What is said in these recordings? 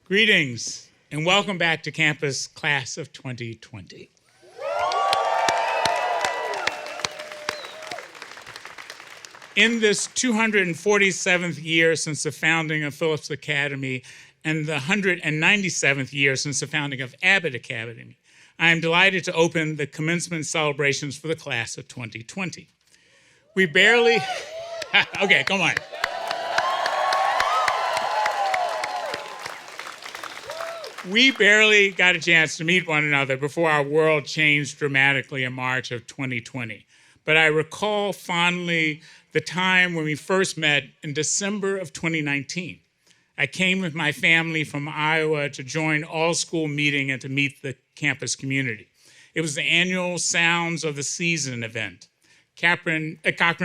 Greetings and welcome back to campus, class of 2020. In this 247th year since the founding of Phillips Academy and the 197th year since the founding of Abbott Academy, I am delighted to open the commencement celebrations for the class of 2020. We barely, okay, come on. We barely got a chance to meet one another before our world changed dramatically in March of 2020. But I recall fondly the time when we first met in December of 2019. I came with my family from Iowa to join all-school meeting and to meet the campus community. It was the annual Sounds of the Season event. Cochrane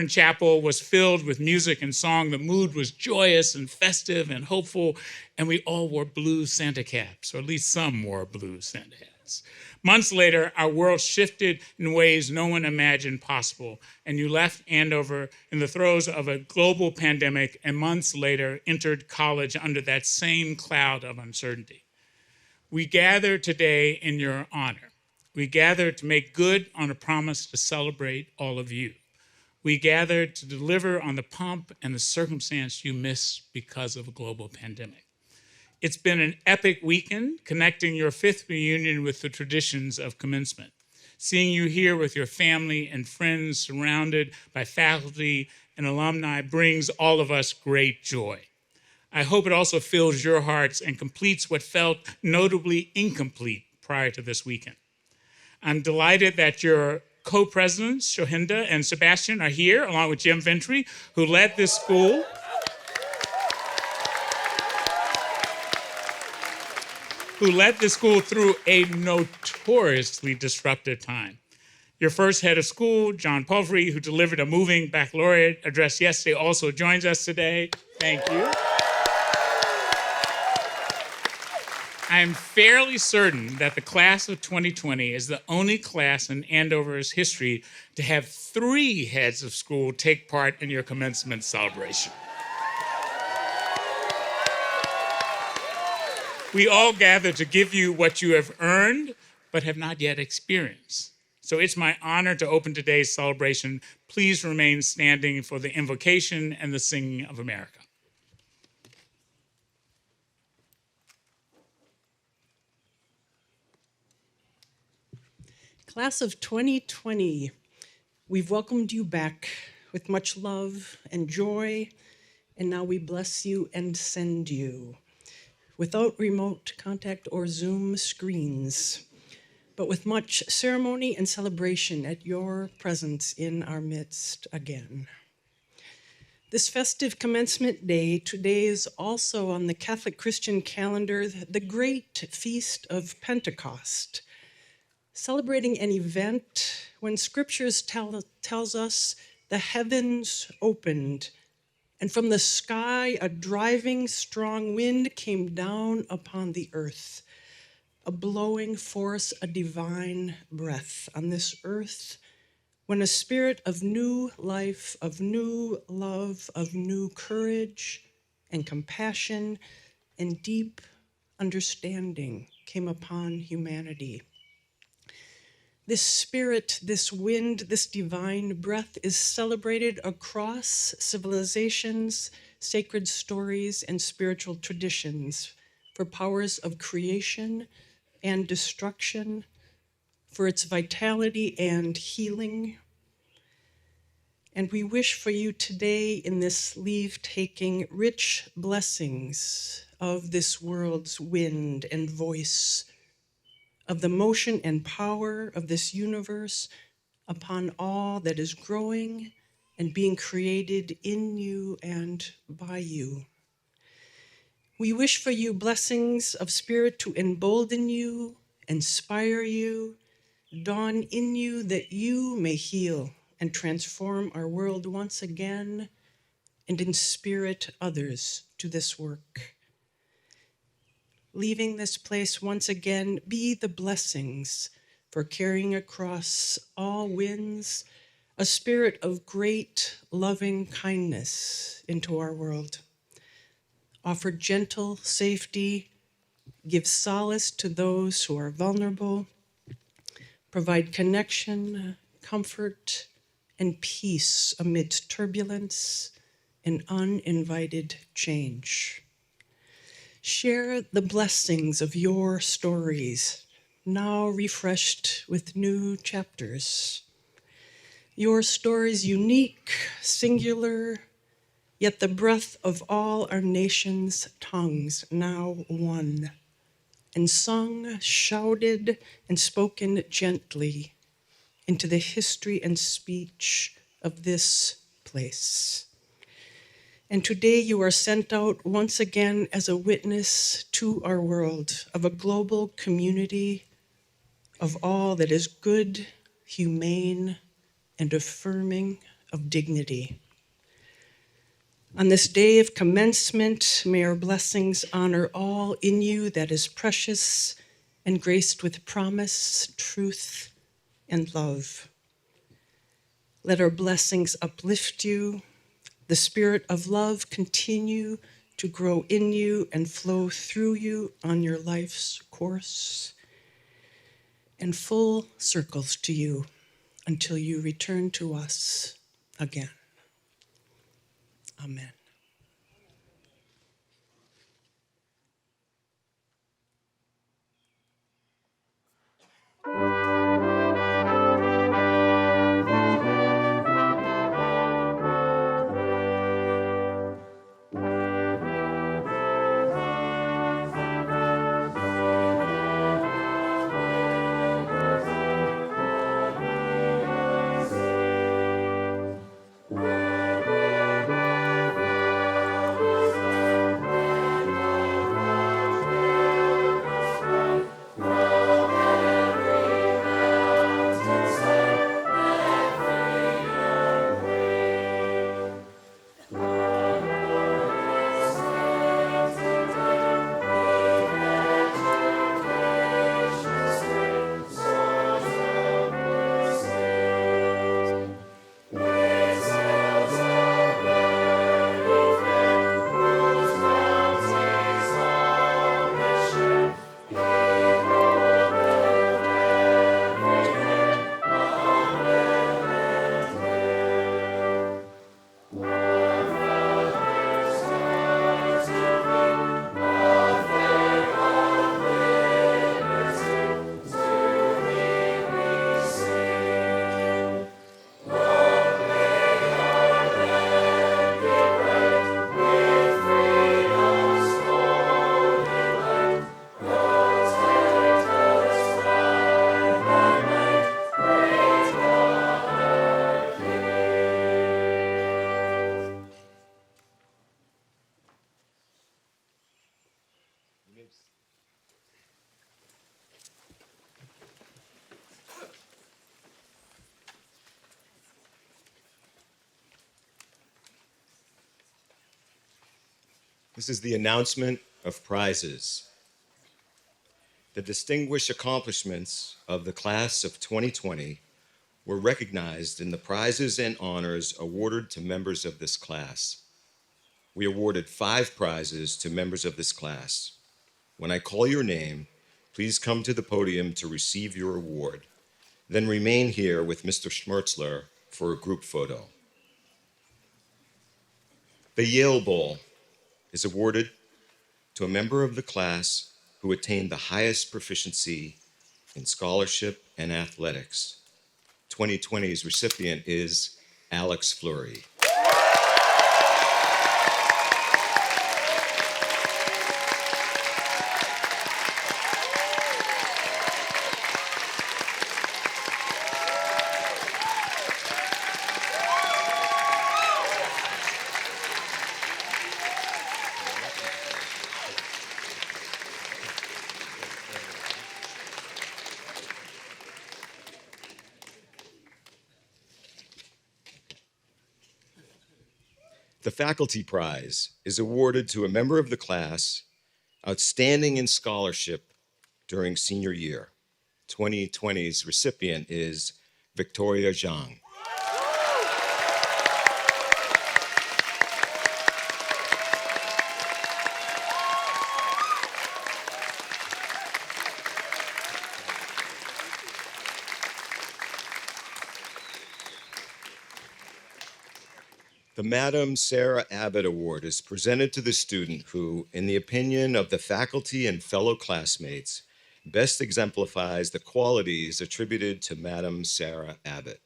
Chapel was filled with music and song. The mood was joyous and festive and hopeful, and we all wore blue Santa caps, or at least some wore blue Santa hats. Months later, our world shifted in ways no one imagined possible, and you left Andover in the throes of a global pandemic, and months later entered college under that same cloud of uncertainty. We gather today in your honor. We gather to make good on a promise to celebrate all of you. We gather to deliver on the pomp and the circumstance you missed because of a global pandemic. It's been an epic weekend connecting your fifth reunion with the traditions of commencement. Seeing you here with your family and friends surrounded by faculty and alumni brings all of us great joy. I hope it also fills your hearts and completes what felt notably incomplete prior to this weekend. I'm delighted that your co-presidents, Shohinda and Sebastian, are here, along with Jim Ventre, who led this school. Through a notoriously disruptive time. Your first head of school, John Pulfrey, who delivered a moving baccalaureate address yesterday, also joins us today. Thank you. I am fairly certain that the class of 2020 is the only class in Andover's history to have 3 heads of school take part in your commencement celebration. We all gather to give you what you have earned, but have not yet experienced. So it's my honor to open today's celebration. Please remain standing for the invocation and the singing of America. Class of 2020, we've welcomed you back with much love and joy, and now we bless you and send you without remote contact or Zoom screens, but with much ceremony and celebration at your presence in our midst again. This festive commencement day today is also on the Catholic Christian calendar, the great feast of Pentecost, celebrating an event when scriptures tells us the heavens opened, and from the sky a driving strong wind came down upon the earth, a blowing force, a divine breath on this earth, when a spirit of new life, of new love, of new courage and compassion and deep understanding came upon humanity. This spirit, this wind, this divine breath is celebrated across civilizations, sacred stories, and spiritual traditions for powers of creation and destruction, for its vitality and healing. And we wish for you today in this leave-taking rich blessings of this world's wind and voice, of the motion and power of this universe upon all that is growing and being created in you and by you. We wish for you blessings of spirit to embolden you, inspire you, dawn in you that you may heal and transform our world once again and inspirit others to this work. Leaving this place once again, be the blessings for carrying across all winds a spirit of great loving kindness into our world. Offer gentle safety give solace to those who are vulnerable, provide connection, comfort, and peace amidst turbulence and uninvited change. Share the blessings of your stories, now refreshed with new chapters. Your stories unique, singular, yet the breath of all our nation's tongues now one, and sung, shouted, and spoken gently into the history and speech of this place. And today you are sent out once again as a witness to our world of a global community of all that is good, humane, and affirming of dignity. On this day of commencement, may our blessings honor all in you that is precious and graced with promise, truth, and love. Let our blessings uplift you, the spirit of love continue to grow in you and flow through you on your life's course, and full circles to you until you return to us again. Amen. This is the announcement of prizes. The distinguished accomplishments of the class of 2020 were recognized in the prizes and honors awarded to members of this class. We awarded 5 prizes to members of this class. When I call your name, please come to the podium to receive your award. Then remain here with Mr. Schmertzler for a group photo. The Yale Bowl is awarded to a member of the class who attained the highest proficiency in scholarship and athletics. 2020's recipient is Alex Fleury. The Faculty Prize is awarded to a member of the class outstanding in scholarship during senior year. 2020's recipient is Victoria Zhang. The Madam Sarah Abbott Award is presented to the student who, in the opinion of the faculty and fellow classmates, best exemplifies the qualities attributed to Madam Sarah Abbott: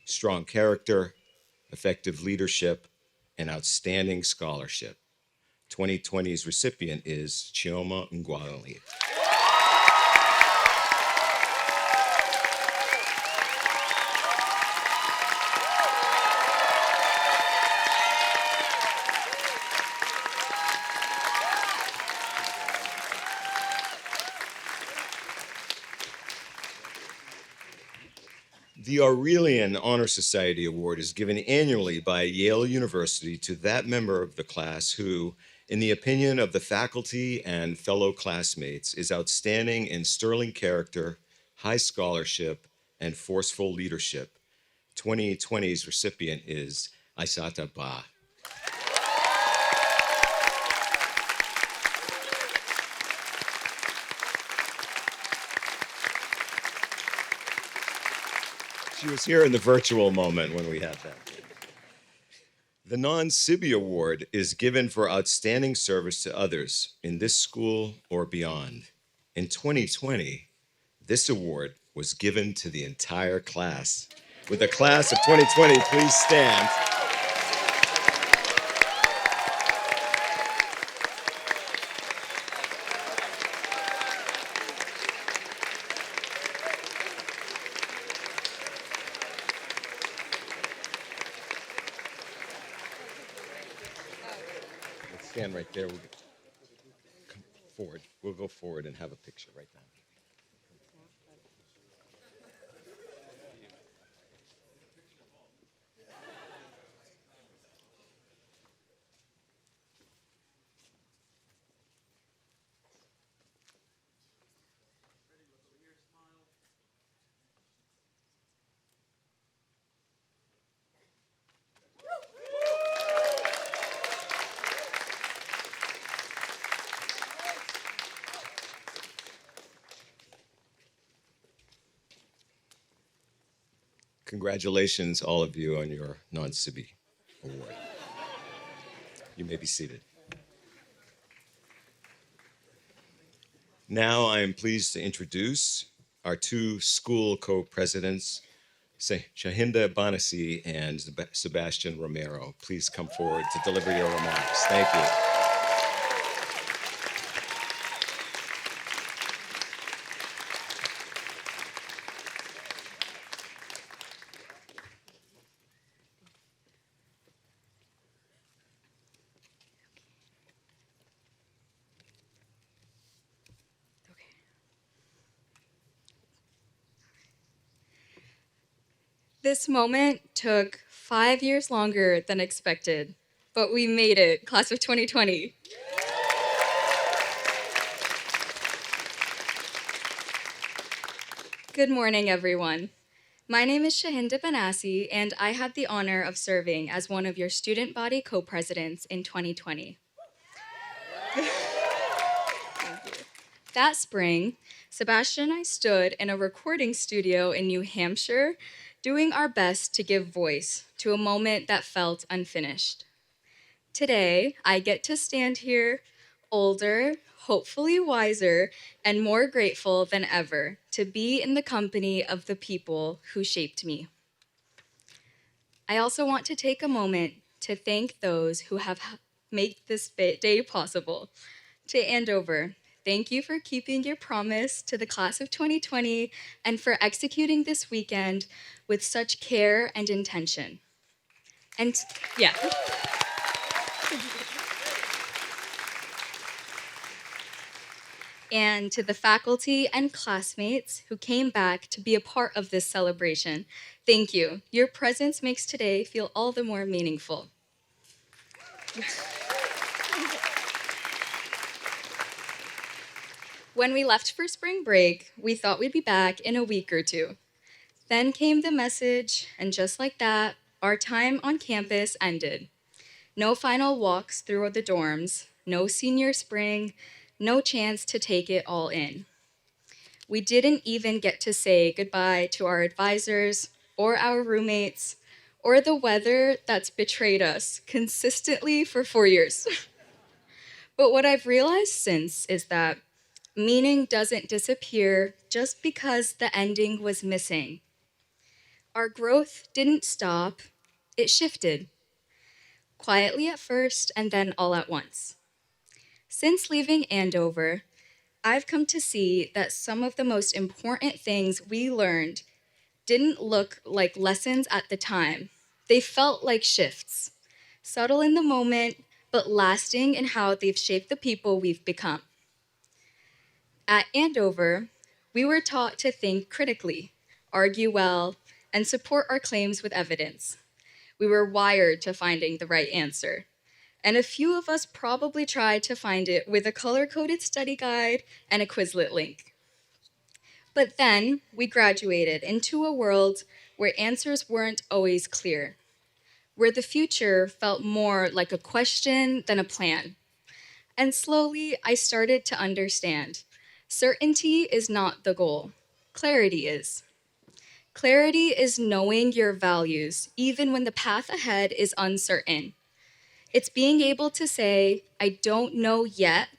strong character, effective leadership, and outstanding scholarship. 2020's recipient is Chioma Ngwali. The Aurelian Honor Society Award is given annually by Yale University to that member of the class who, in the opinion of the faculty and fellow classmates, is outstanding in sterling character, high scholarship, and forceful leadership. 2020's recipient is Aisata Ba. She was here in the virtual moment when we had that. The Non-Sibi Award is given for outstanding service to others in this school or beyond. In 2020, this award was given to the entire class. With the class of 2020, please stand. Stand right there. We'll come forward. We'll go forward and have a picture right now. Congratulations, all of you, on your Non-Sibi Award. You may be seated. Now I am pleased to introduce our two school co-presidents, Shahinda Banasi and Sebastian Romero. Please come forward to deliver your remarks. Thank you. This moment took 5 years longer than expected, but we made it, class of 2020. Good morning, everyone. My name is Shahinda Banasi, and I had the honor of serving as one of your student body co-presidents in 2020. Thank you. That spring, Sebastian and I stood in a recording studio in New Hampshire, doing our best to give voice to a moment that felt unfinished. Today, I get to stand here, older, hopefully wiser, and more grateful than ever to be in the company of the people who shaped me. I also want to take a moment to thank those who have made this day possible. To Andover, thank you for keeping your promise to the class of 2020 and for executing this weekend with such care and intention. And yeah. And to the faculty and classmates who came back to be a part of this celebration, thank you. Your presence makes today feel all the more meaningful. When we left for spring break, we thought we'd be back in a week or two. Then came the message, and just like that, our time on campus ended. No final walks through the dorms, no senior spring, no chance to take it all in. We didn't even get to say goodbye to our advisors or our roommates or the weather that's betrayed us consistently for 4 years. But what I've realized since is that meaning doesn't disappear just because the ending was missing. Our growth didn't stop, it shifted. Quietly at first and then all at once. Since leaving Andover, I've come to see that some of the most important things we learned didn't look like lessons at the time. They felt like shifts, subtle in the moment, but lasting in how they've shaped the people we've become. At Andover, we were taught to think critically, argue well, and support our claims with evidence. We were wired to finding the right answer. And a few of us probably tried to find it with a color-coded study guide and a Quizlet link. But then we graduated into a world where answers weren't always clear, where the future felt more like a question than a plan. And slowly I started to understand. Certainty is not the goal. Clarity is. Clarity is knowing your values, even when the path ahead is uncertain. It's being able to say, I don't know yet,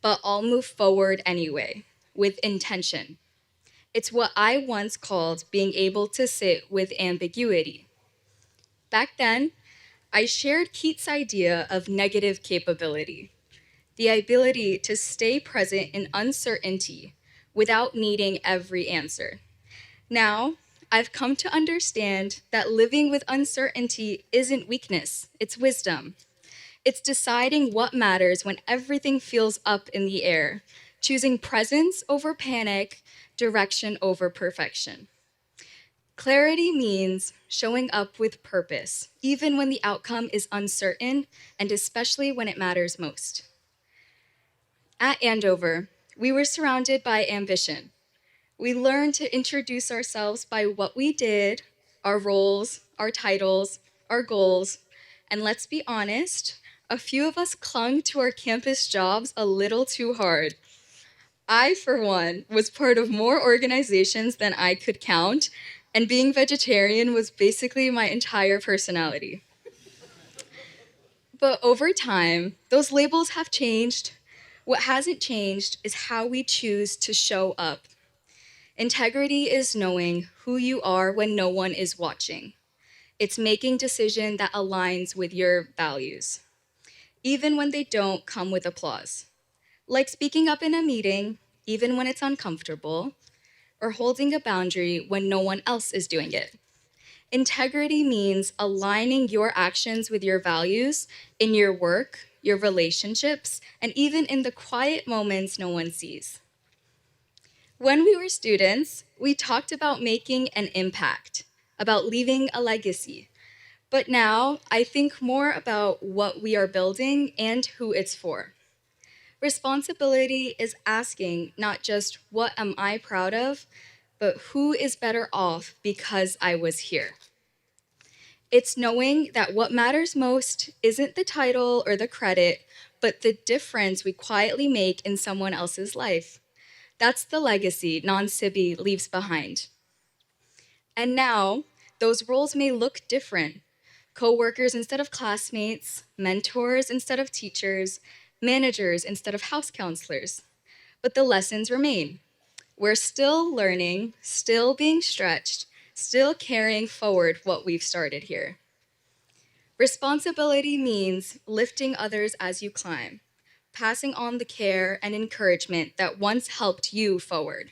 but I'll move forward anyway, with intention. It's what I once called being able to sit with ambiguity. Back then, I shared Keats' idea of negative capability, the ability to stay present in uncertainty without needing every answer. Now, I've come to understand that living with uncertainty isn't weakness, it's wisdom. It's deciding what matters when everything feels up in the air, choosing presence over panic, direction over perfection. Clarity means showing up with purpose, even when the outcome is uncertain, and especially when it matters most. At Andover, we were surrounded by ambition. We learned to introduce ourselves by what we did, our roles, our titles, our goals, and let's be honest, a few of us clung to our campus jobs a little too hard. I, for one, was part of more organizations than I could count, and being vegetarian was basically my entire personality. But over time, those labels have changed. What hasn't changed is how we choose to show up. Integrity is knowing who you are when no one is watching. It's making decision that aligns with your values, even when they don't come with applause. Like speaking up in a meeting, even when it's uncomfortable, or holding a boundary when no one else is doing it. Integrity means aligning your actions with your values in your work, your relationships, and even in the quiet moments no one sees. When we were students, we talked about making an impact, about leaving a legacy. But now I think more about what we are building and who it's for. Responsibility is asking not just what am I proud of, but who is better off because I was here. It's knowing that what matters most isn't the title or the credit, but the difference we quietly make in someone else's life. That's the legacy non-Sibi leaves behind. And now, those roles may look different. Co-workers instead of classmates, mentors instead of teachers, managers instead of house counselors. But the lessons remain. We're still learning, still being stretched, still carrying forward what we've started here. Responsibility means lifting others as you climb, passing on the care and encouragement that once helped you forward.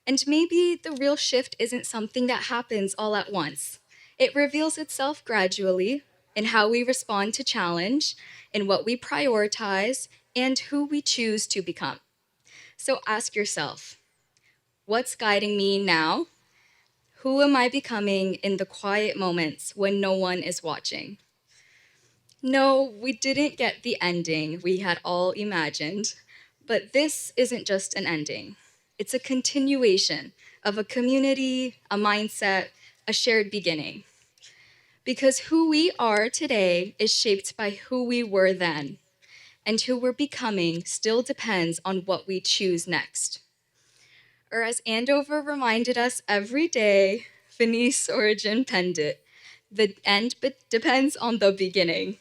And maybe the real shift isn't something that happens all at once. It reveals itself gradually in how we respond to challenge, in what we prioritize, and who we choose to become. So ask yourself, what's guiding me now? Who am I becoming in the quiet moments when no one is watching? No, we didn't get the ending we had all imagined, but this isn't just an ending. It's a continuation of a community, a mindset, a shared beginning. Because who we are today is shaped by who we were then, and who we're becoming still depends on what we choose next. Or as Andover reminded us every day, Finis origin pendit, The end depends on the beginning.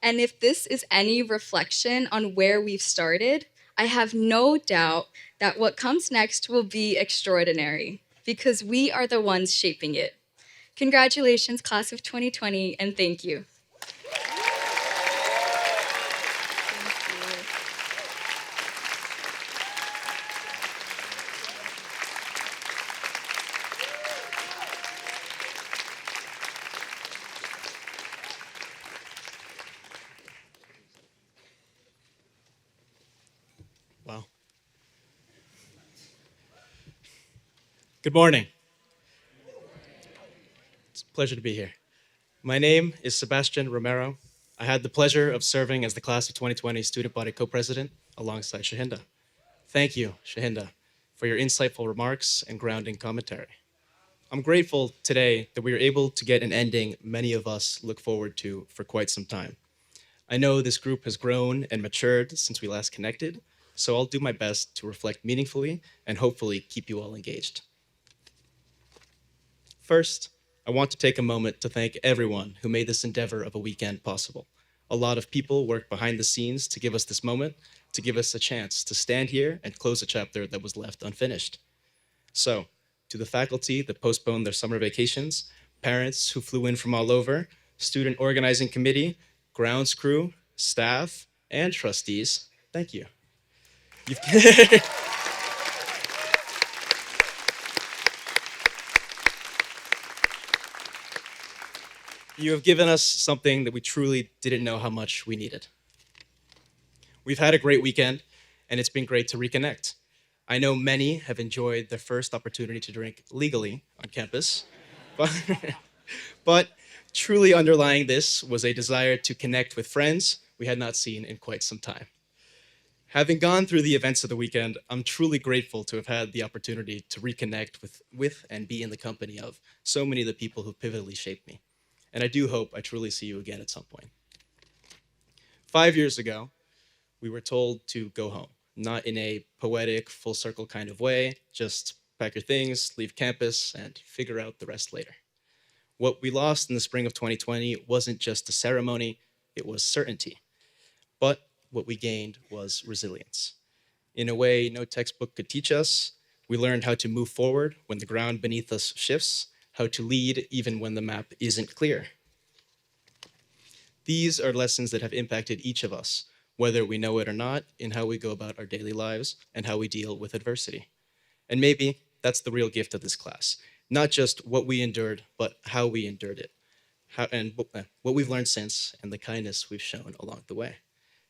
And if this is any reflection on where we've started, I have no doubt that what comes next will be extraordinary because we are the ones shaping it. Congratulations, class of 2020, and thank you. Wow. Good morning. It's a pleasure to be here. My name is Sebastian Romero. I had the pleasure of serving as the class of 2020 student body co-president alongside Shahinda. Thank you, Shahinda, for your insightful remarks and grounding commentary. I'm grateful today that we were able to get an ending many of us look forward to for quite some time. I know this group has grown and matured since we last connected, so I'll do my best to reflect meaningfully and hopefully keep you all engaged. First, I want to take a moment to thank everyone who made this endeavor of a weekend possible. A lot of people worked behind the scenes to give us this moment, to give us a chance to stand here and close a chapter that was left unfinished. So, to the faculty that postponed their summer vacations, parents who flew in from all over, student organizing committee, grounds crew, staff, and trustees, thank you. You have given us something that we truly didn't know how much we needed. We've had a great weekend, and it's been great to reconnect. I know many have enjoyed their first opportunity to drink legally on campus, but truly underlying this was a desire to connect with friends we had not seen in quite some time. Having gone through the events of the weekend, I'm truly grateful to have had the opportunity to reconnect with and be in the company of so many of the people who pivotally shaped me. And I do hope I truly see you again at some point. 5 years ago, we were told to go home, not in a poetic, full circle kind of way, just pack your things, leave campus, and figure out the rest later. What we lost in the spring of 2020 wasn't just a ceremony, it was certainty. But what we gained was resilience. In a way no textbook could teach us, we learned how to move forward when the ground beneath us shifts, how to lead even when the map isn't clear. These are lessons that have impacted each of us, whether we know it or not, in how we go about our daily lives and how we deal with adversity. And maybe that's the real gift of this class. Not just what we endured, but how we endured it, what we've learned since, and the kindness we've shown along the way.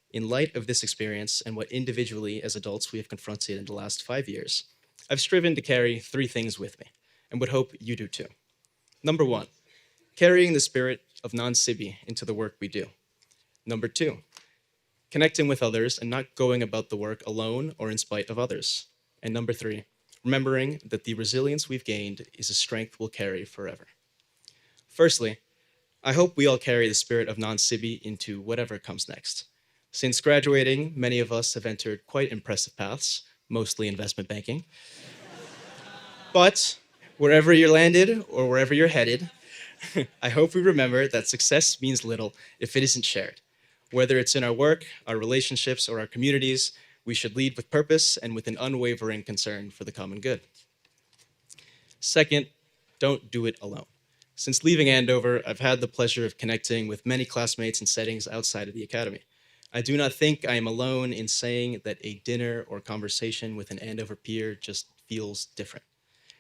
In light of this experience and what individually as adults we have confronted in the last 5 years, I've striven to carry 3 things with me, and would hope you do too. Number 1, carrying the spirit of non-Sibi into the work we do. Number 2, connecting with others and not going about the work alone or in spite of others. And number 3, remembering that the resilience we've gained is a strength we'll carry forever. Firstly, I hope we all carry the spirit of non-Sibi into whatever comes next. Since graduating, many of us have entered quite impressive paths, mostly investment banking. But wherever you're landed or wherever you're headed, I hope we remember that success means little if it isn't shared. Whether it's in our work, our relationships, or our communities, we should lead with purpose and with an unwavering concern for the common good. Second, don't do it alone. Since leaving Andover, I've had the pleasure of connecting with many classmates in settings outside of the academy. I do not think I am alone in saying that a dinner or conversation with an Andover peer just feels different.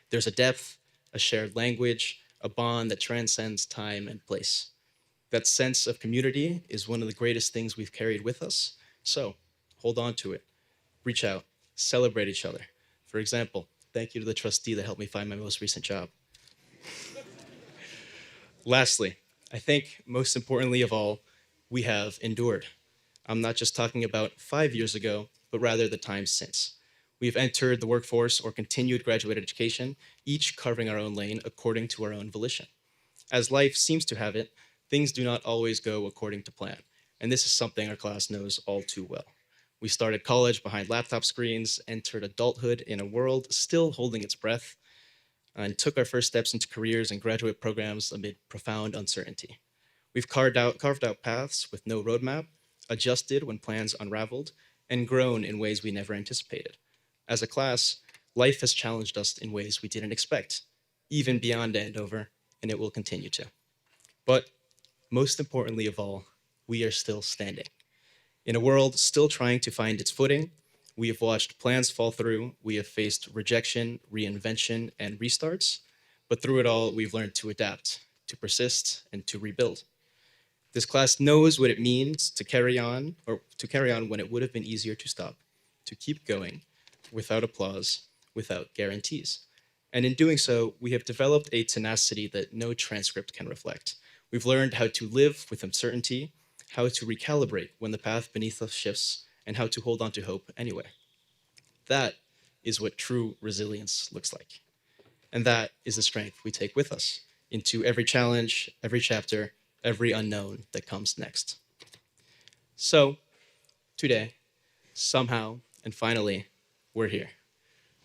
There's a depth, a shared language, a bond that transcends time and place. That sense of community is one of the greatest things we've carried with us, so hold on to it. Reach out, celebrate each other. For example, thank you to the trustee that helped me find my most recent job. Lastly, I think most importantly of all, we have endured. I'm not just talking about 5 years ago, but rather the time since. We've entered the workforce or continued graduate education, each carving our own lane according to our own volition. As life seems to have it, things do not always go according to plan, and this is something our class knows all too well. We started college behind laptop screens, entered adulthood in a world still holding its breath. and took our first steps into careers and graduate programs amid profound uncertainty. We've carved out paths with no roadmap, adjusted when plans unraveled, and grown in ways we never anticipated. As a class, life has challenged us in ways we didn't expect, even beyond Andover, and it will continue to. But most importantly of all, we are still standing. In a world still trying to find its footing, we have watched plans fall through, we have faced rejection, reinvention, and restarts, but through it all, we've learned to adapt, to persist, and to rebuild. This class knows what it means to carry on when it would have been easier to stop, to keep going, without applause, without guarantees. And in doing so, we have developed a tenacity that no transcript can reflect. We've learned how to live with uncertainty, how to recalibrate when the path beneath us shifts, and how to hold on to hope anyway. That is what true resilience looks like. And that is the strength we take with us into every challenge, every chapter, every unknown that comes next. So, today, somehow, and finally, we're here.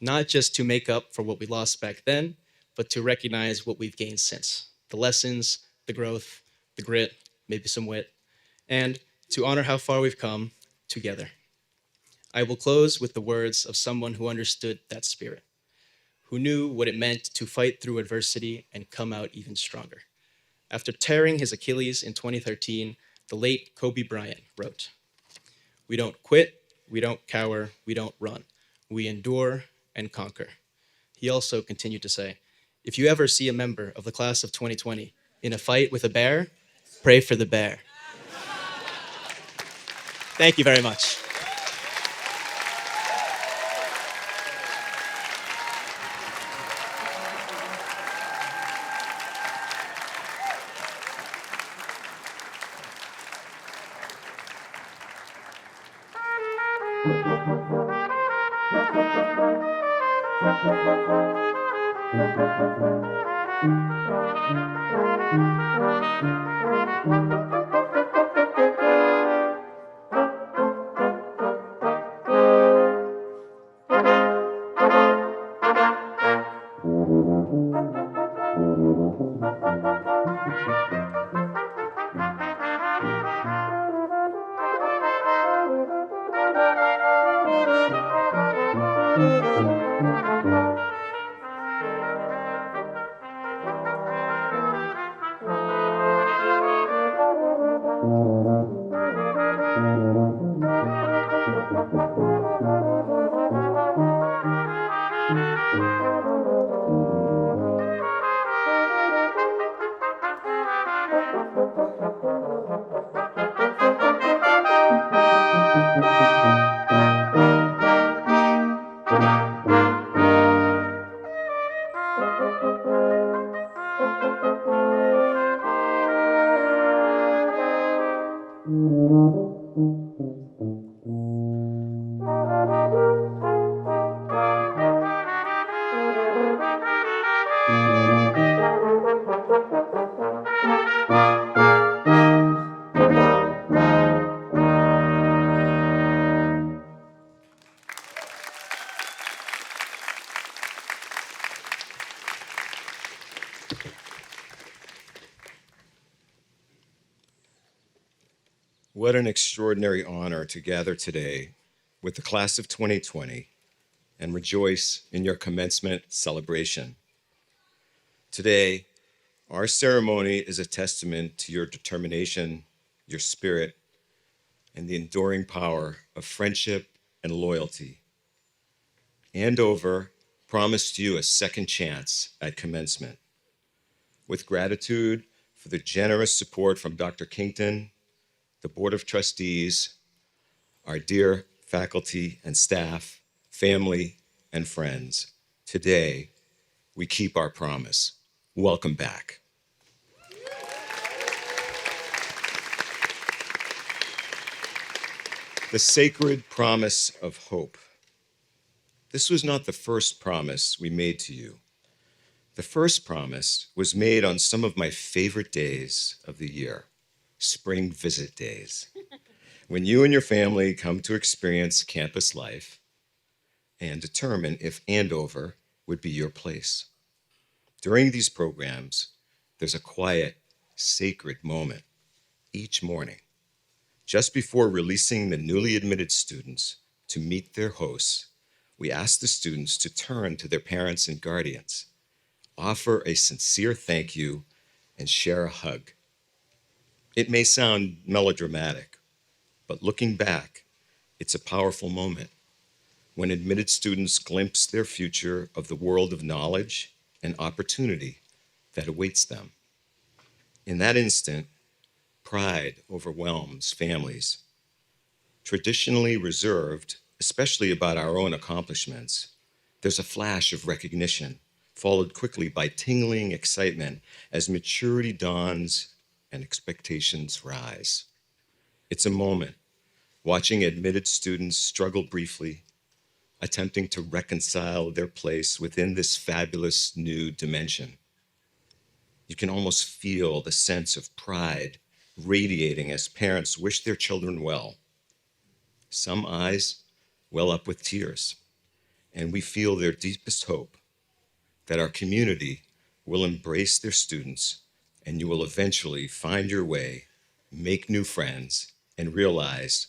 Not just to make up for what we lost back then, but to recognize what we've gained since. The lessons, the growth, the grit, maybe some wit, and to honor how far we've come together. I will close with the words of someone who understood that spirit, who knew what it meant to fight through adversity and come out even stronger. After tearing his Achilles in 2013, the late Kobe Bryant wrote, "We don't quit, we don't cower, we don't run. We endure and conquer." He also continued to say, "If you ever see a member of the class of 2020 in a fight with a bear, pray for the bear." Thank you very much. What an extraordinary honor to gather today with the class of 2020 and rejoice in your commencement celebration. Today, our ceremony is a testament to your determination, your spirit, and the enduring power of friendship and loyalty. Andover promised you a second chance at commencement. With gratitude for the generous support from Dr. Kington, the Board of Trustees, our dear faculty and staff, family, and friends, today we keep our promise. Welcome back. The sacred promise of hope. This was not the first promise we made to you. The first promise was made on some of my favorite days of the year, spring visit days, when you and your family come to experience campus life and determine if Andover would be your place. During these programs, there's a quiet, sacred moment each morning, just before releasing the newly admitted students to meet their hosts. We ask the students to turn to their parents and guardians, offer a sincere thank you, and share a hug. It may sound melodramatic, but looking back, it's a powerful moment when admitted students glimpse their future of the world of knowledge and opportunity that awaits them. In that instant, pride overwhelms families. Traditionally reserved, especially about our own accomplishments, there's a flash of recognition, followed quickly by tingling excitement as maturity dawns and expectations rise. It's a moment watching admitted students struggle briefly, attempting to reconcile their place within this fabulous new dimension. You can almost feel the sense of pride radiating as parents wish their children well. Some eyes well up with tears, and we feel their deepest hope that our community will embrace their students and you will eventually find your way, make new friends, and realize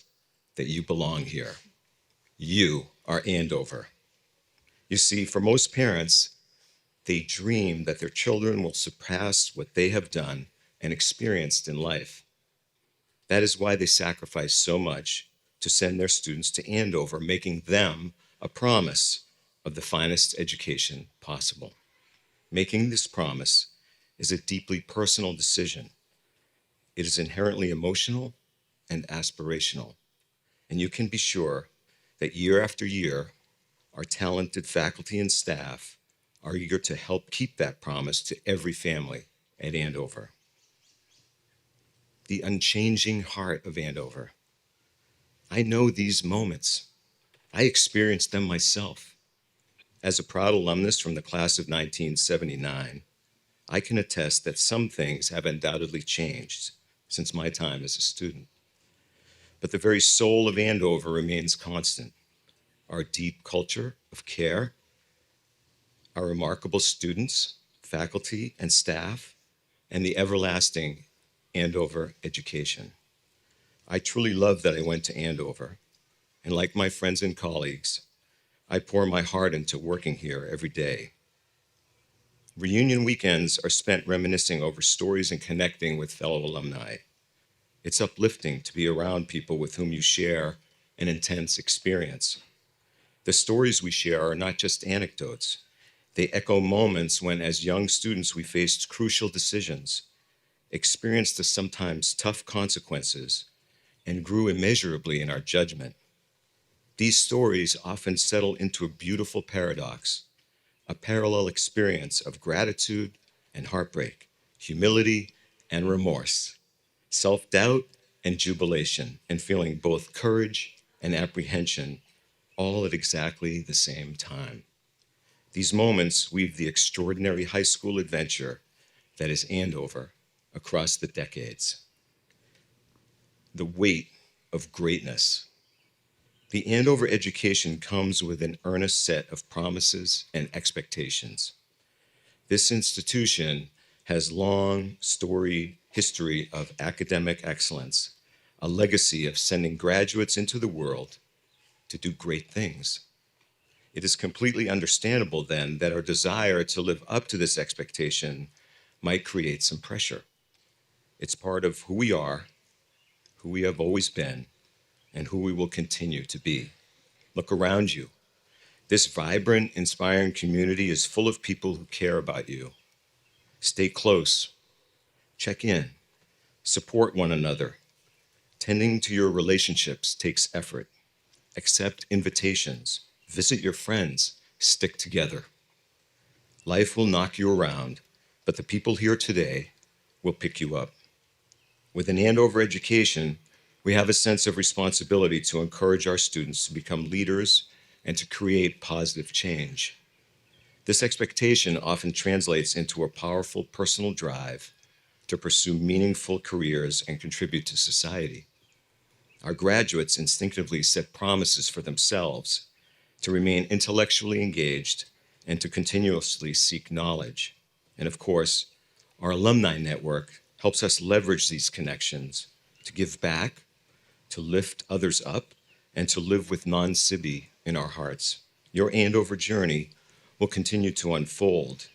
that you belong here. You are Andover. You see, for most parents, they dream that their children will surpass what they have done and experienced in life. That is why they sacrifice so much to send their students to Andover, making them a promise of the finest education possible. Making this promise is a deeply personal decision. It is inherently emotional and aspirational, and you can be sure that year after year, our talented faculty and staff are eager to help keep that promise to every family at Andover. The unchanging heart of Andover. I know these moments. I experienced them myself. As a proud alumnus from the class of 1979, I can attest that some things have undoubtedly changed since my time as a student. But the very soul of Andover remains constant. Our deep culture of care, our remarkable students, faculty, and staff, and the everlasting Andover education. I truly love that I went to Andover, and like my friends and colleagues, I pour my heart into working here every day. Reunion weekends are spent reminiscing over stories and connecting with fellow alumni. It's uplifting to be around people with whom you share an intense experience. The stories we share are not just anecdotes. They echo moments when, as young students, we faced crucial decisions, experienced the sometimes tough consequences, and grew immeasurably in our judgment. These stories often settle into a beautiful paradox, a parallel experience of gratitude and heartbreak, humility and remorse, self-doubt and jubilation, and feeling both courage and apprehension, all at exactly the same time. These moments weave the extraordinary high school adventure that is Andover across the decades. The weight of greatness. The Andover education comes with an earnest set of promises and expectations. This institution has long, storied history of academic excellence, a legacy of sending graduates into the world to do great things. It is completely understandable then that our desire to live up to this expectation might create some pressure. It's part of who we are, who we have always been, and who we will continue to be. Look around you. This vibrant, inspiring community is full of people who care about you. Stay close, check in, support one another. Tending to your relationships takes effort. Accept invitations, visit your friends, stick together. Life will knock you around, but the people here today will pick you up. With an Andover education, we have a sense of responsibility to encourage our students to become leaders and to create positive change. This expectation often translates into a powerful personal drive to pursue meaningful careers and contribute to society. Our graduates instinctively set promises for themselves to remain intellectually engaged and to continuously seek knowledge. And of course, our alumni network helps us leverage these connections to give back, to lift others up, and to live with non-Sibi in our hearts. Your Andover journey will continue to unfold.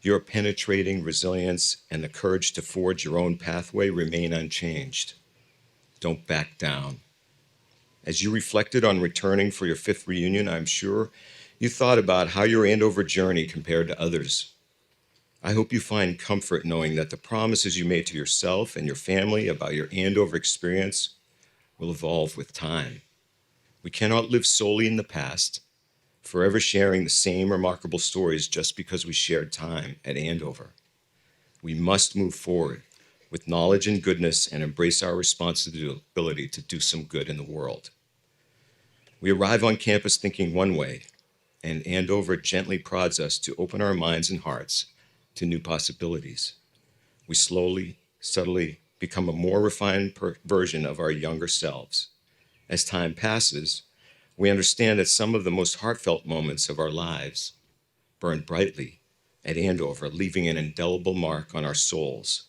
Your penetrating resilience and the courage to forge your own pathway remain unchanged. Don't back down. As you reflected on returning for your 5th reunion, I'm sure you thought about how your Andover journey compared to others. I hope you find comfort knowing that the promises you made to yourself and your family about your Andover experience will evolve with time. We cannot live solely in the past, forever sharing the same remarkable stories just because we shared time at Andover. We must move forward with knowledge and goodness and embrace our responsibility to do some good in the world. We arrive on campus thinking one way, and Andover gently prods us to open our minds and hearts to new possibilities. We slowly, subtly become a more refined version of our younger selves. As time passes, we understand that some of the most heartfelt moments of our lives burned brightly at Andover, leaving an indelible mark on our souls,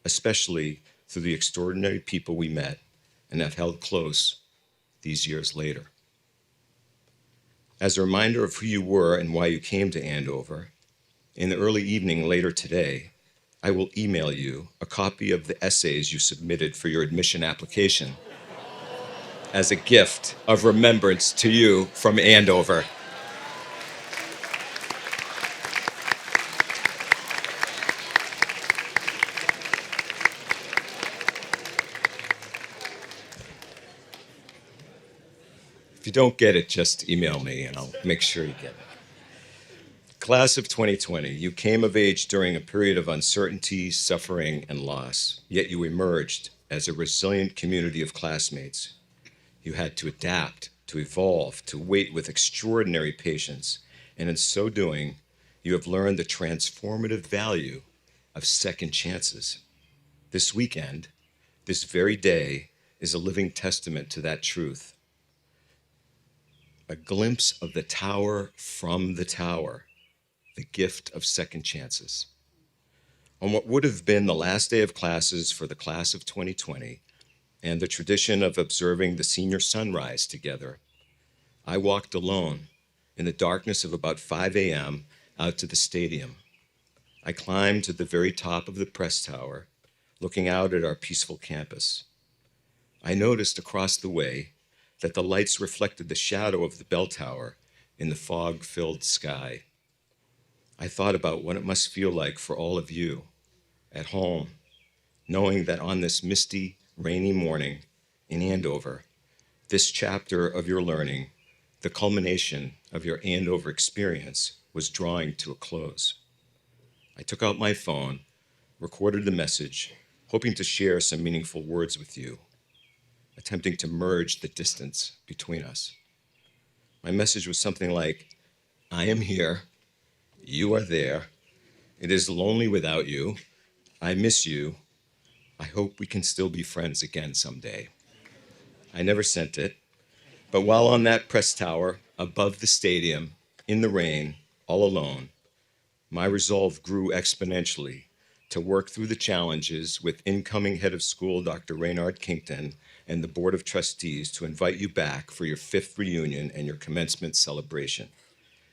especially through the extraordinary people we met and have held close these years later. As a reminder of who you were and why you came to Andover, in the early evening later today, I will email you a copy of the essays you submitted for your admission application as a gift of remembrance to you from Andover. If you don't get it, just email me and I'll make sure you get it. Class of 2020, you came of age during a period of uncertainty, suffering, and loss, yet you emerged as a resilient community of classmates. You had to adapt, to evolve, to wait with extraordinary patience, and in so doing, you have learned the transformative value of second chances. This weekend, this very day, is a living testament to that truth. A glimpse of the tower from the tower, the gift of second chances. On what would have been the last day of classes for the class of 2020 and the tradition of observing the senior sunrise together, I walked alone in the darkness of about 5 a.m. out to the stadium. I climbed to the very top of the press tower, looking out at our peaceful campus. I noticed across the way that the lights reflected the shadow of the bell tower in the fog-filled sky. I thought about what it must feel like for all of you at home, knowing that on this misty, rainy morning in Andover, this chapter of your learning, the culmination of your Andover experience, was drawing to a close. I took out my phone, recorded the message, hoping to share some meaningful words with you, attempting to merge the distance between us. My message was something like, I am here. You are there. It is lonely without you. I miss you. I hope we can still be friends again someday. I never sent it, but while on that press tower, above the stadium, in the rain, all alone, my resolve grew exponentially to work through the challenges with incoming head of school, Dr. Raynard Kington, and the Board of Trustees to invite you back for your 5th reunion and your commencement celebration.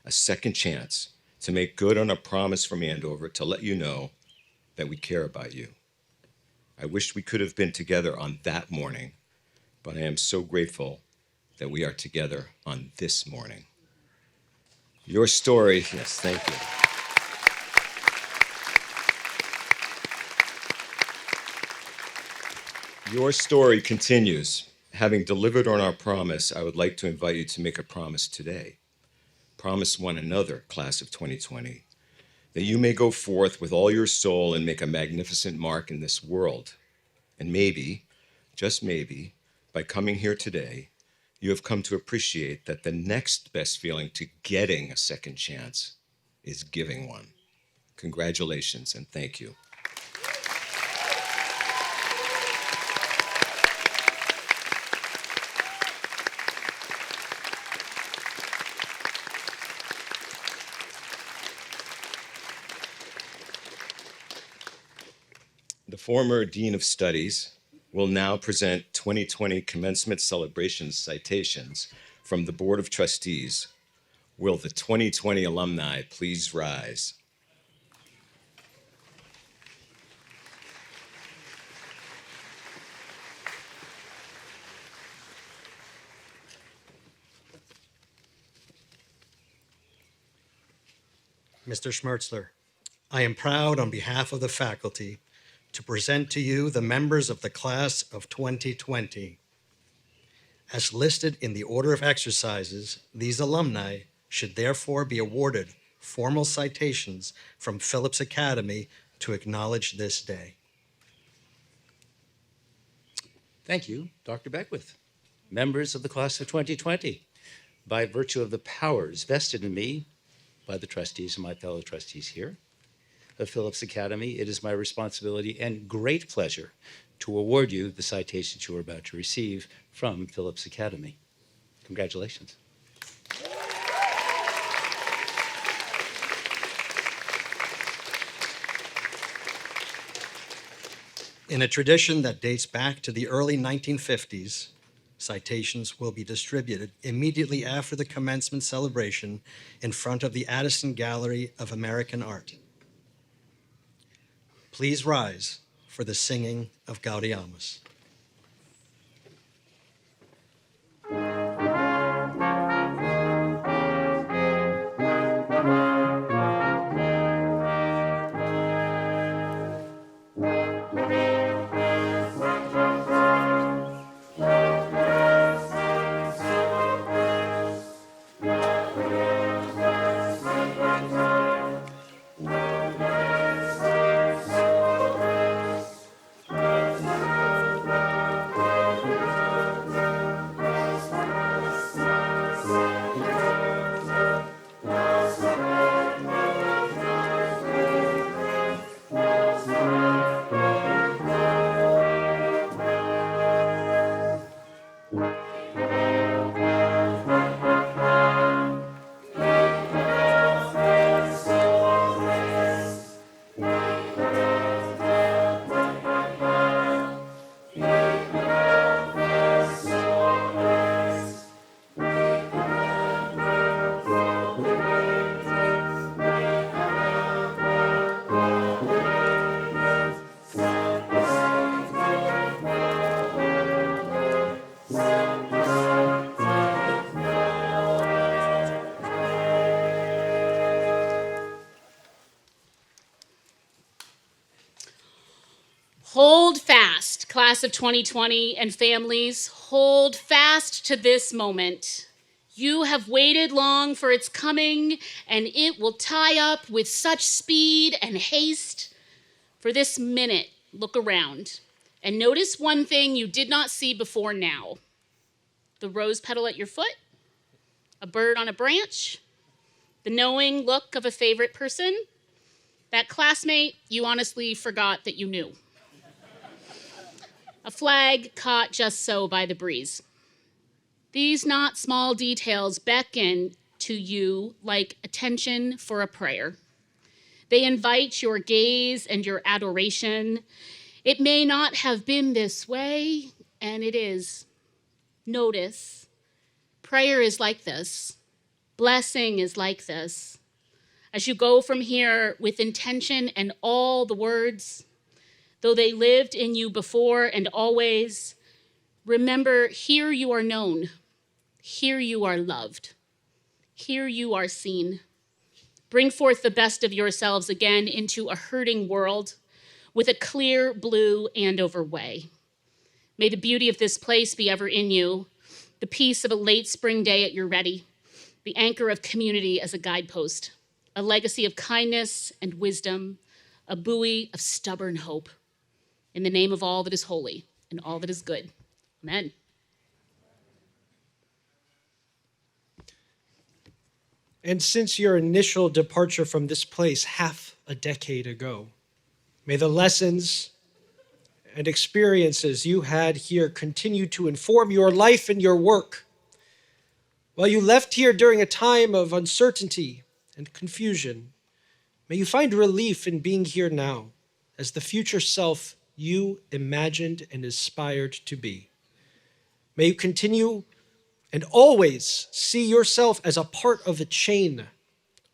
A second chance to make good on a promise from Andover to let you know that we care about you. I wish we could have been together on that morning, but I am so grateful that we are together on this morning. Your story, yes, thank you. Your story continues. Having delivered on our promise, I would like to invite you to make a promise today. Promise one another, class of 2020, that you may go forth with all your soul and make a magnificent mark in this world. And maybe, just maybe, by coming here today, you have come to appreciate that the next best feeling to getting a second chance is giving one. Congratulations and thank you. The former Dean of Studies will now present 2020 Commencement Celebration citations from the Board of Trustees. Will the 2020 alumni please rise? Mr. Schmertzler, I am proud on behalf of the faculty to present to you the members of the class of 2020. As listed in the order of exercises, these alumni should therefore be awarded formal citations from Phillips Academy to acknowledge this day. Thank you, Dr. Beckwith. Members of the class of 2020, by virtue of the powers vested in me by the trustees and my fellow trustees here of Phillips Academy, it is my responsibility and great pleasure to award you the citations you are about to receive from Phillips Academy. Congratulations. In a tradition that dates back to the early 1950s, citations will be distributed immediately after the commencement celebration in front of the Addison Gallery of American Art. Please rise for the singing of Gaudeamus. Hold fast, class of 2020 and families. Hold fast to this moment. You have waited long for its coming, and it will tie up with such speed and haste. For this minute, look around and notice one thing you did not see before now. The rose petal at your foot, a bird on a branch, the knowing look of a favorite person, that classmate you honestly forgot that you knew. A flag caught just so by the breeze. These not small details beckon to you like attention for a prayer. They invite your gaze and your adoration. It may not have been this way, and it is. Notice, prayer is like this. Blessing is like this. As you go from here with intention and all the words, though they lived in you before and always, remember, here you are known, here you are loved, here you are seen. Bring forth the best of yourselves again into a hurting world with a clear blue Andover way. May the beauty of this place be ever in you, the peace of a late spring day at your ready, the anchor of community as a guidepost, a legacy of kindness and wisdom, a buoy of stubborn hope. In the name of all that is holy and all that is good. Amen. And since your initial departure from this place half a decade ago, may the lessons and experiences you had here continue to inform your life and your work. While you left here during a time of uncertainty and confusion, may you find relief in being here now as the future self you imagined and aspired to be. May you continue and always see yourself as a part of a chain.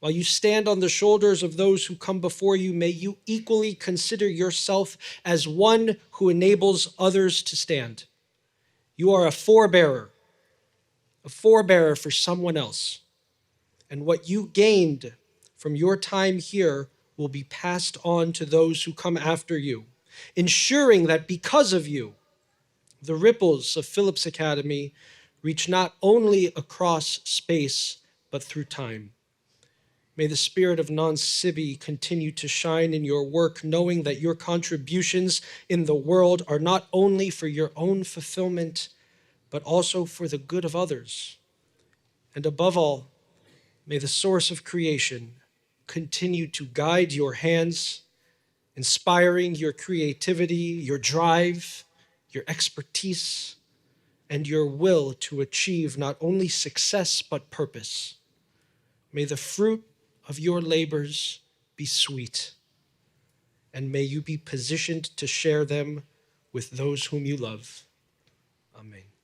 While you stand on the shoulders of those who come before you, may you equally consider yourself as one who enables others to stand. You are a forebearer for someone else. And what you gained from your time here will be passed on to those who come after you, ensuring that because of you, the ripples of Phillips Academy reach not only across space, but through time. May the spirit of non sibi continue to shine in your work, knowing that your contributions in the world are not only for your own fulfillment, but also for the good of others. And above all, may the source of creation continue to guide your hands, inspiring your creativity, your drive, your expertise, and your will to achieve not only success, but purpose. May the fruit of your labors be sweet, and may you be positioned to share them with those whom you love. Amen.